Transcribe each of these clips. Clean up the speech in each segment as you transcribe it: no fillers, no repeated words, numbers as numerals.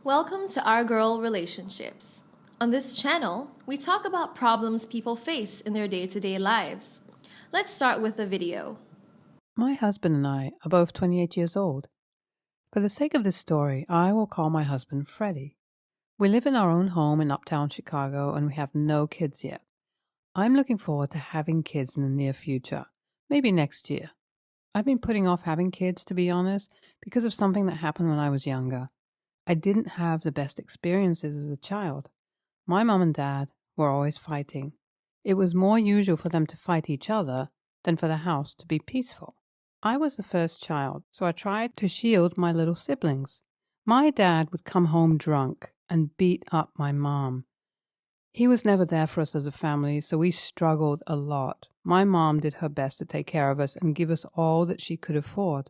Welcome to Our Girl Relationships. On this channel, we talk about problems people face in their day-to-day lives. Let's start with a video. My husband and I are both 28 years old. For the sake of this story, I will call my husband Freddie. We live in our own home in uptown Chicago and we have no kids yet. I'm looking forward to having kids in the near future, maybe next year. I've been putting off having kids, to be honest, because of something that happened when I was younger. I didn't have the best experiences as a child. My mom and dad were always fighting. It was more usual for them to fight each other than for the house to be peaceful. I was the first child, so I tried to shield my little siblings. My dad would come home drunk and beat up my mom. He was never there for us as a family, so we struggled a lot. My mom did her best to take care of us and give us all that she could afford.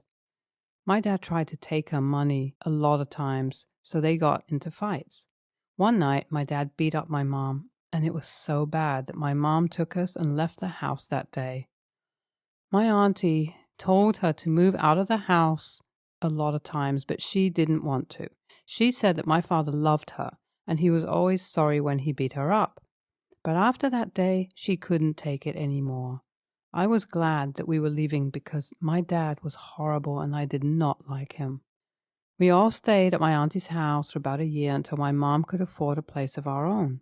My dad tried to take her money a lot of times, so they got into fights. One night, my dad beat up my mom, and it was so bad that my mom took us and left the house that day. My auntie told her to move out of the house a lot of times, but she didn't want to. She said that my father loved her, and he was always sorry when he beat her up. But after that day, she couldn't take it anymore. I was glad that we were leaving because my dad was horrible and I did not like him. We all stayed at my auntie's house for about a year until my mom could afford a place of our own.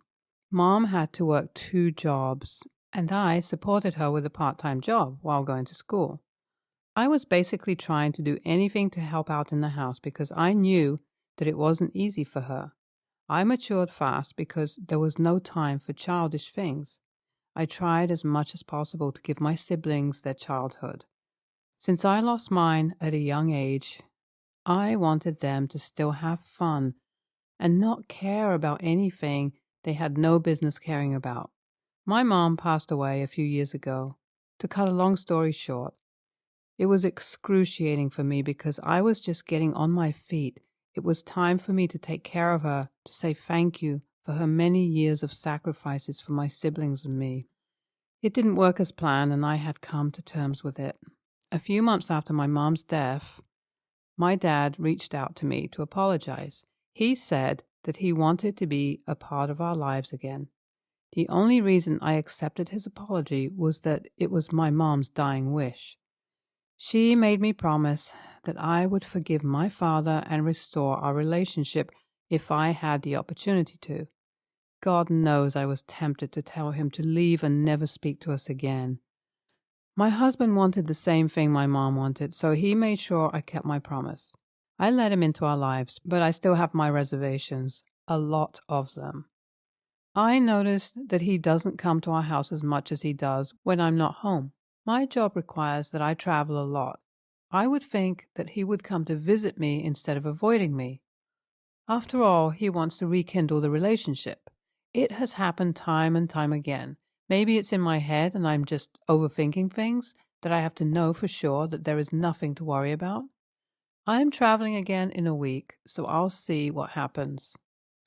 Mom had to work 2 jobs, and I supported her with a part-time job while going to school. I was basically trying to do anything to help out in the house because I knew that it wasn't easy for her. I matured fast because there was no time for childish things. I tried as much as possible to give my siblings their childhood. Since I lost mine at a young age, I wanted them to still have fun and not care about anything they had no business caring about. My mom passed away a few years ago. To cut a long story short, it was excruciating for me because I was just getting on my feet. It was time for me to take care of her, to say thank you for her many years of sacrifices for my siblings and me. It didn't work as planned, and I had come to terms with it. A few months after my mom's death, my dad reached out to me to apologize. He said that he wanted to be a part of our lives again. The only reason I accepted his apology was that it was my mom's dying wish. She made me promise that I would forgive my father and restore our relationship if I had the opportunity to. God knows I was tempted to tell him to leave and never speak to us again. My husband wanted the same thing my mom wanted, so he made sure I kept my promise. I let him into our lives, but I still have my reservations, a lot of them. I noticed that he doesn't come to our house as much as he does when I'm not home. My job requires that I travel a lot. I would think that he would come to visit me instead of avoiding me. After all, he wants to rekindle the relationship. It has happened time and time again. Maybe it's in my head and I'm just overthinking things that I have to know for sure that there is nothing to worry about. I am traveling again in a week, so I'll see what happens.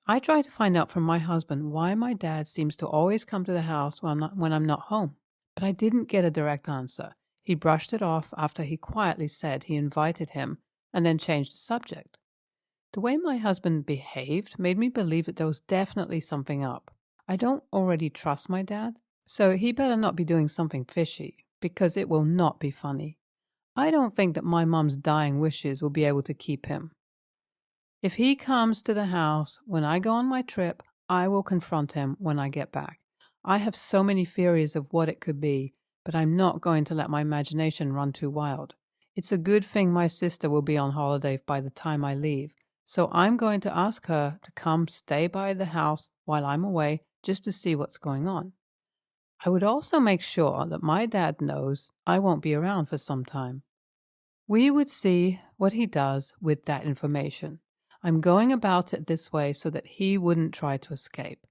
I try to find out from my husband why my dad seems to always come to the house when I'm not home, but I didn't get a direct answer. He brushed it off after he quietly said he invited him and then changed the subject. The way my husband behaved made me believe that there was definitely something up. I don't already trust my dad, so he better not be doing something fishy, because it will not be funny. I don't think that my mom's dying wishes will be able to keep him. If he comes to the house when I go on my trip, I will confront him when I get back. I have so many theories of what it could be, but I'm not going to let my imagination run too wild. It's a good thing my sister will be on holiday by the time I leave, so I'm going to ask her to come stay by the house while I'm away just to see what's going on. I would also make sure that my dad knows I won't be around for some time. We would see what he does with that information. I'm going about it this way so that he wouldn't try to escape.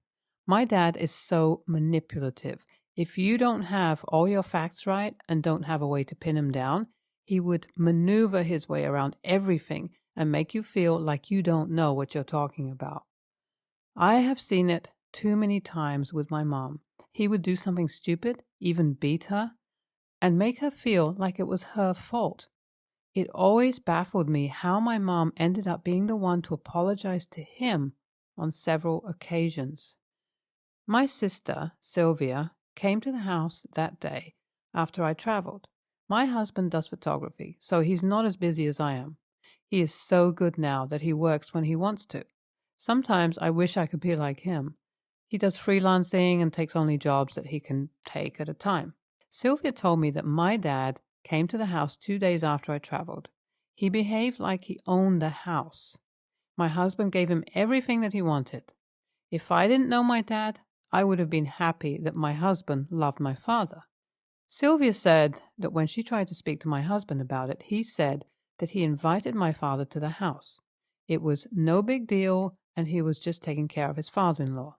My dad is so manipulative. If you don't have all your facts right and don't have a way to pin him down, he would maneuver his way around everything and make you feel like you don't know what you're talking about. I have seen it too many times with my mom. He would do something stupid, even beat her, and make her feel like it was her fault. It always baffled me how my mom ended up being the one to apologize to him on several occasions. My sister, Sylvia, came to the house that day after I traveled. My husband does photography, so he's not as busy as I am. He is so good now that he works when he wants to. Sometimes I wish I could be like him. He does freelancing and takes only jobs that he can take at a time. Sylvia told me that my dad came to the house 2 days after I traveled. He behaved like he owned the house. My husband gave him everything that he wanted. If I didn't know my dad, I would have been happy that my husband loved my father. Sylvia said that when she tried to speak to my husband about it, he said that he invited my father to the house. It was no big deal, and he was just taking care of his father-in-law.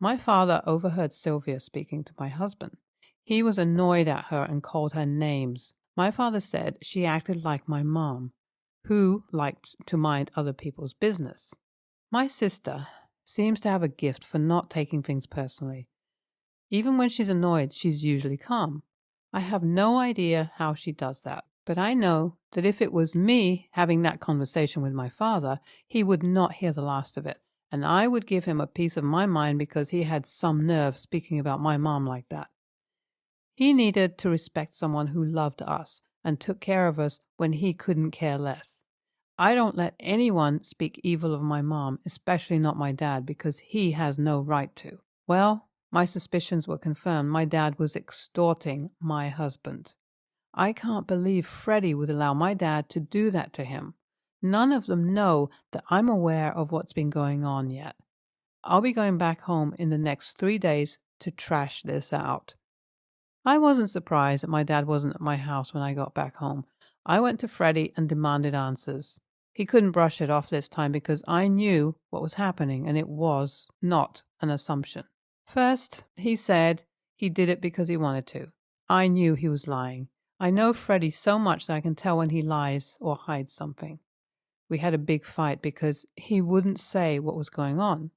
My father overheard Sylvia speaking to my husband. He was annoyed at her and called her names. My father said she acted like my mom, who liked to mind other people's business. My sister seems to have a gift for not taking things personally. Even when she's annoyed, she's usually calm. I have no idea how she does that, but I know that if it was me having that conversation with my father, he would not hear the last of it, and I would give him a piece of my mind because he had some nerve speaking about my mom like that. He needed to respect someone who loved us and took care of us when he couldn't care less. I don't let anyone speak evil of my mom, especially not my dad, because he has no right to. Well, my suspicions were confirmed. My dad was extorting my husband. I can't believe Freddie would allow my dad to do that to him. None of them know that I'm aware of what's been going on yet. I'll be going back home in the next 3 days to trash this out. I wasn't surprised that my dad wasn't at my house when I got back home. I went to Freddie and demanded answers. He couldn't brush it off this time because I knew what was happening and it was not an assumption. First, he said he did it because he wanted to. I knew he was lying. I know Freddie so much that I can tell when he lies or hides something. We had a big fight because he wouldn't say what was going on.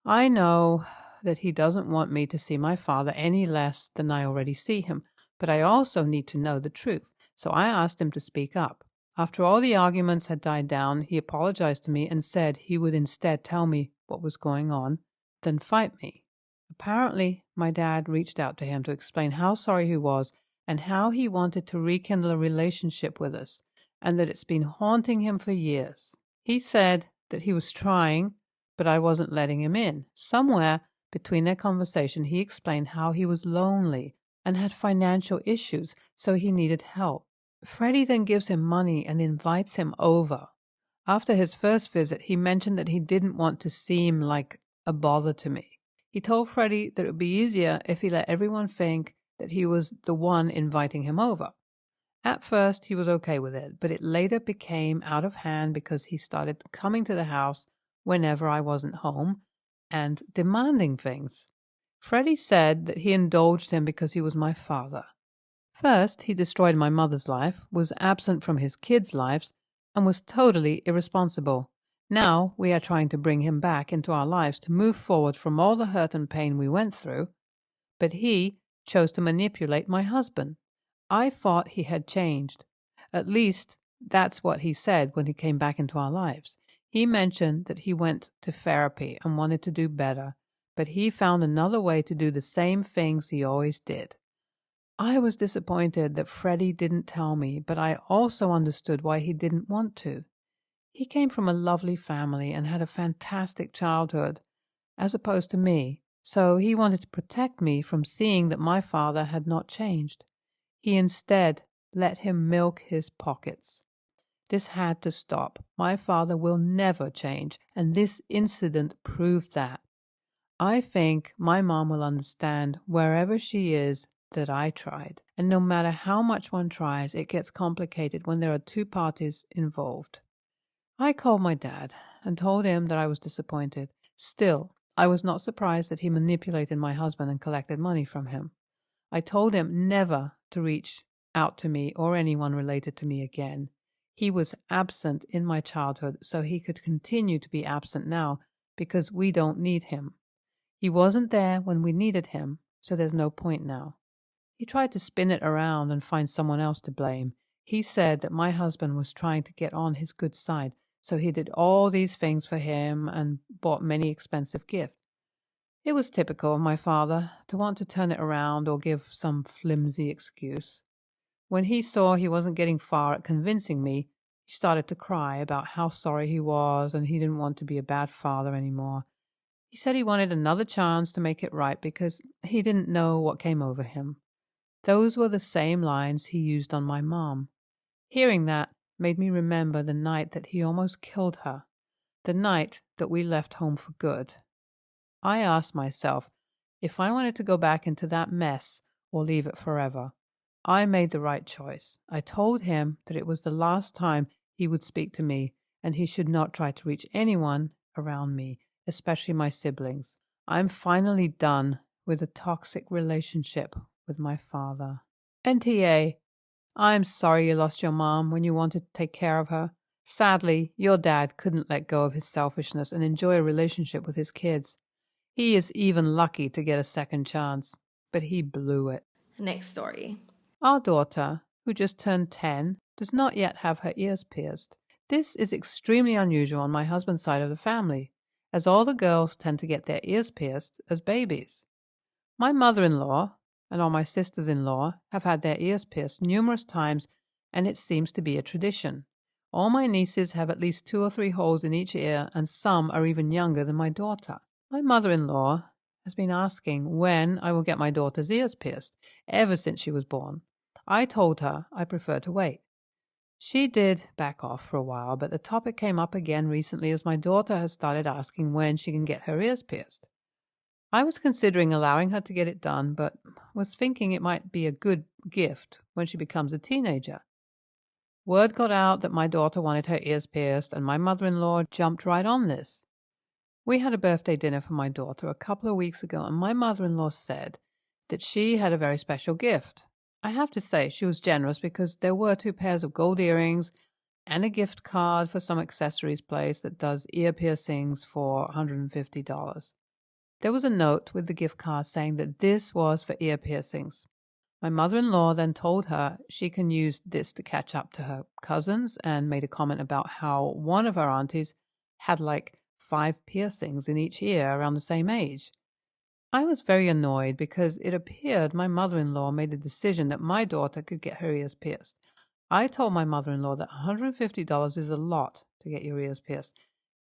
I know that he doesn't want me to see my father any less than I already see him, but I also need to know the truth, so I asked him to speak up. After all the arguments had died down, he apologized to me and said he would instead tell me what was going on, then fight me. Apparently, my dad reached out to him to explain how sorry he was and how he wanted to rekindle a relationship with us, and that it's been haunting him for years. He said that he was trying, but I wasn't letting him in. Somewhere between their conversation, he explained how he was lonely and had financial issues, so he needed help. Freddie then gives him money and invites him over. After his first visit, he mentioned that he didn't want to seem like a bother to me. He told Freddie that it would be easier if he let everyone think that he was the one inviting him over. At first, he was okay with it, but it later became out of hand because he started coming to the house whenever I wasn't home and demanding things. Freddie said that he indulged him because he was my father. First, he destroyed my mother's life, was absent from his kids' lives, and was totally irresponsible. Now we are trying to bring him back into our lives to move forward from all the hurt and pain we went through. But he chose to manipulate my husband. I thought he had changed. At least that's what he said when he came back into our lives. He mentioned that he went to therapy and wanted to do better, but he found another way to do the same things he always did. I was disappointed that Freddie didn't tell me, but I also understood why he didn't want to. He came from a lovely family and had a fantastic childhood, as opposed to me, so he wanted to protect me from seeing that my father had not changed. He instead let him milk his pockets. This had to stop. My father will never change, and this incident proved that. I think my mom will understand wherever she is that I tried. And no matter how much one tries, it gets complicated when there are two parties involved. I called my dad and told him that I was disappointed. Still, I was not surprised that he manipulated my husband and collected money from him. I told him never to reach out to me or anyone related to me again. He was absent in my childhood, so he could continue to be absent now because we don't need him. He wasn't there when we needed him, so there's no point now. He tried to spin it around and find someone else to blame. He said that my husband was trying to get on his good side, so he did all these things for him and bought many expensive gifts. It was typical of my father to want to turn it around or give some flimsy excuse. When he saw he wasn't getting far at convincing me, he started to cry about how sorry he was and he didn't want to be a bad father anymore. He said he wanted another chance to make it right because he didn't know what came over him. Those were the same lines he used on my mom. Hearing that made me remember the night that he almost killed her, the night that we left home for good. I asked myself if I wanted to go back into that mess or leave it forever. I made the right choice. I told him that it was the last time he would speak to me and he should not try to reach anyone around me, especially my siblings. I'm finally done with a toxic relationship with my father. NTA, I'm sorry you lost your mom when you wanted to take care of her. Sadly, your dad couldn't let go of his selfishness and enjoy a relationship with his kids. He is even lucky to get a second chance, but he blew it. Next story. Our daughter, who just turned 10, does not yet have her ears pierced. This is extremely unusual on my husband's side of the family, as all the girls tend to get their ears pierced as babies. My mother-in-law and all my sisters-in-law have had their ears pierced numerous times, and it seems to be a tradition. All my nieces have at least 2 or 3 holes in each ear, and some are even younger than my daughter. My mother-in-law has been asking when I will get my daughter's ears pierced, ever since she was born. I told her I prefer to wait. She did back off for a while, but the topic came up again recently as my daughter has started asking when she can get her ears pierced. I was considering allowing her to get it done, but was thinking it might be a good gift when she becomes a teenager. Word got out that my daughter wanted her ears pierced, and my mother-in-law jumped right on this. We had a birthday dinner for my daughter a couple of weeks ago, and my mother-in-law said that she had a very special gift. I have to say she was generous because there were 2 pairs of gold earrings and a gift card for some accessories place that does ear piercings for $150. There was a note with the gift card saying that this was for ear piercings. My mother-in-law then told her she can use this to catch up to her cousins and made a comment about how one of her aunties had like 5 piercings in each ear around the same age. I was very annoyed because it appeared my mother-in-law made the decision that my daughter could get her ears pierced. I told my mother-in-law that $150 is a lot to get your ears pierced,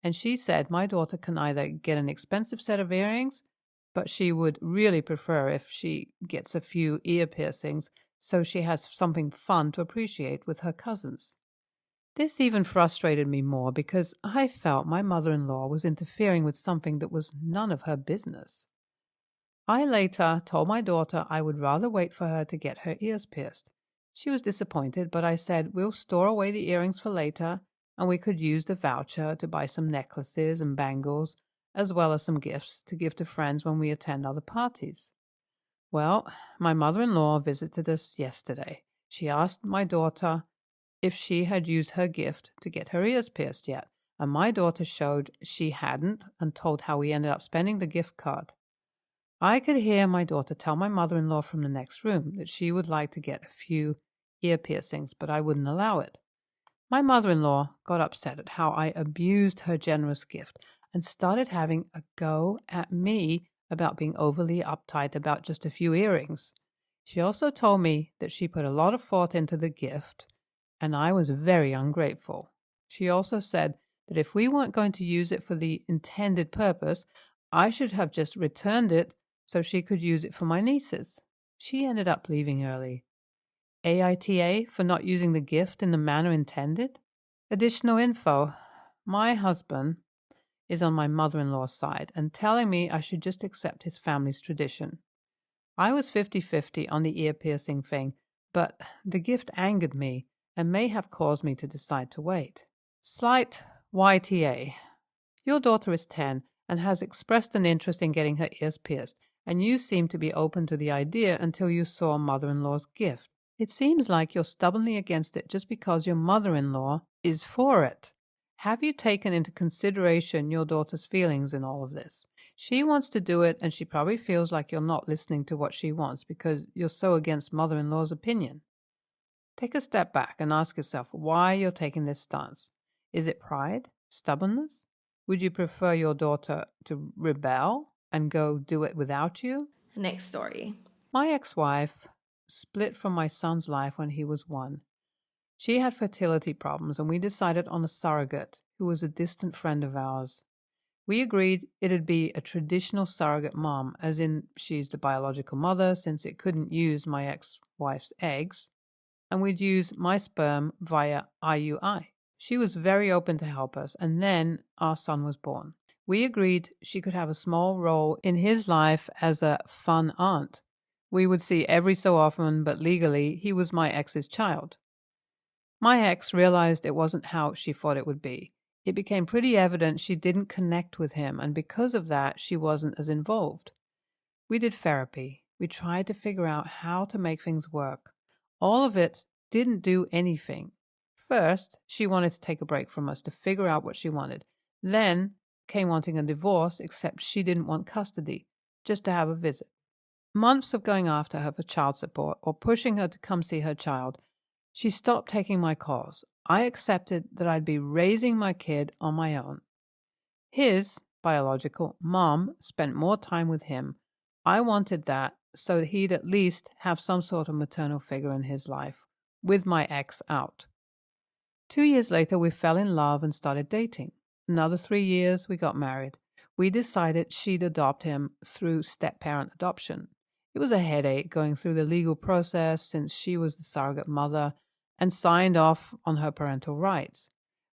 and she said my daughter can either get an expensive set of earrings, but she would really prefer if she gets a few ear piercings so she has something fun to appreciate with her cousins. This even frustrated me more because I felt my mother-in-law was interfering with something that was none of her business. I later told my daughter I would rather wait for her to get her ears pierced. She was disappointed, but I said we'll store away the earrings for later, and we could use the voucher to buy some necklaces and bangles, as well as some gifts to give to friends when we attend other parties. Well, my mother-in-law visited us yesterday. She asked my daughter if she had used her gift to get her ears pierced yet, and my daughter showed she hadn't and told how we ended up spending the gift card. I could hear my daughter tell my mother-in-law from the next room that she would like to get a few ear piercings, but I wouldn't allow it. My mother-in-law got upset at how I abused her generous gift and started having a go at me about being overly uptight about just a few earrings. She also told me that she put a lot of thought into the gift, and I was very ungrateful. She also said that if we weren't going to use it for the intended purpose, I should have just returned it so she could use it for my nieces. She ended up leaving early. AITA for not using the gift in the manner intended? Additional info. My husband is on my mother-in-law's side and telling me I should just accept his family's tradition. I was 50-50 on the ear piercing thing, but the gift angered me and may have caused me to decide to wait. Slight YTA. Your daughter is 10 and has expressed an interest in getting her ears pierced, and you seem to be open to the idea until you saw mother-in-law's gift. It seems like you're stubbornly against it just because your mother-in-law is for it. Have you taken into consideration your daughter's feelings in all of this? She wants to do it, and she probably feels like you're not listening to what she wants because you're so against mother-in-law's opinion. Take a step back and ask yourself why you're taking this stance. Is it pride? Stubbornness? Would you prefer your daughter to rebel and go do it without you? Next story. My ex-wife split from my son's life when he was 1. She had fertility problems, and we decided on a surrogate who was a distant friend of ours. We agreed it'd be a traditional surrogate mom, as in she's the biological mother since it couldn't use my ex-wife's eggs, and we'd use my sperm via IUI. She was very open to help us, and then our son was born. We agreed she could have a small role in his life as a fun aunt. We would see every so often, but legally, he was my ex's child. My ex realized it wasn't how she thought it would be. It became pretty evident she didn't connect with him, and because of that, she wasn't as involved. We did therapy. We tried to figure out how to make things work. All of it didn't do anything. First, she wanted to take a break from us to figure out what she wanted. Then came wanting a divorce, except she didn't want custody, just to have a visit. Months of going after her for child support or pushing her to come see her child, she stopped taking my calls. I accepted that I'd be raising my kid on my own. His biological mom spent more time with him. I wanted that so that he'd at least have some sort of maternal figure in his life, with my ex out. 2 years later, we fell in love and started dating. Another 3 years, we got married. We decided she'd adopt him through step-parent adoption. It was a headache going through the legal process since she was the surrogate mother and signed off on her parental rights.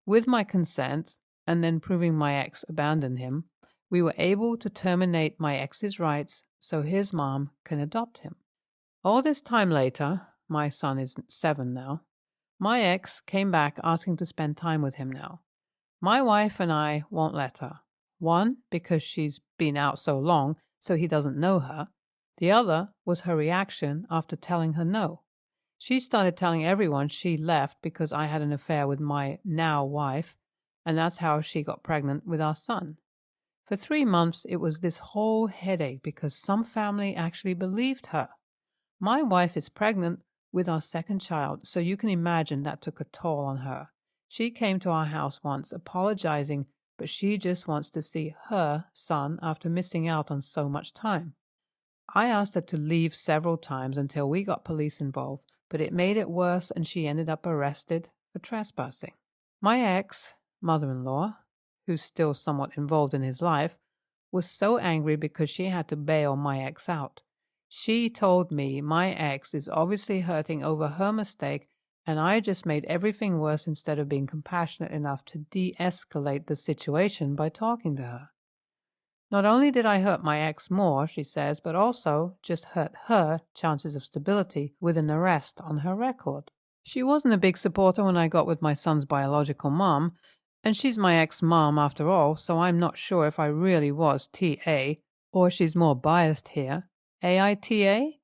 With my consent, and then proving my ex abandoned him, we were able to terminate my ex's rights so his mom can adopt him. All this time later, my son is 7 now, my ex came back asking to spend time with him now. My wife and I won't let her. One, because she's been out so long, so he doesn't know her. The other was her reaction after telling her no. She started telling everyone she left because I had an affair with my now wife, and that's how she got pregnant with our son. For 3 months, it was this whole headache because some family actually believed her. My wife is pregnant with our second child, so you can imagine that took a toll on her. She came to our house once apologizing, but she just wants to see her son after missing out on so much time. I asked her to leave several times until we got police involved, but it made it worse and she ended up arrested for trespassing. My ex, mother-in-law, who's still somewhat involved in his life, was so angry because she had to bail my ex out. She told me my ex is obviously hurting over her mistake and I just made everything worse instead of being compassionate enough to de-escalate the situation by talking to her. Not only did I hurt my ex more, she says, but also just hurt her chances of stability with an arrest on her record. She wasn't a big supporter when I got with my son's biological mom, and she's my ex-mom after all, so I'm not sure if I really was TA, or she's more biased here. AITA?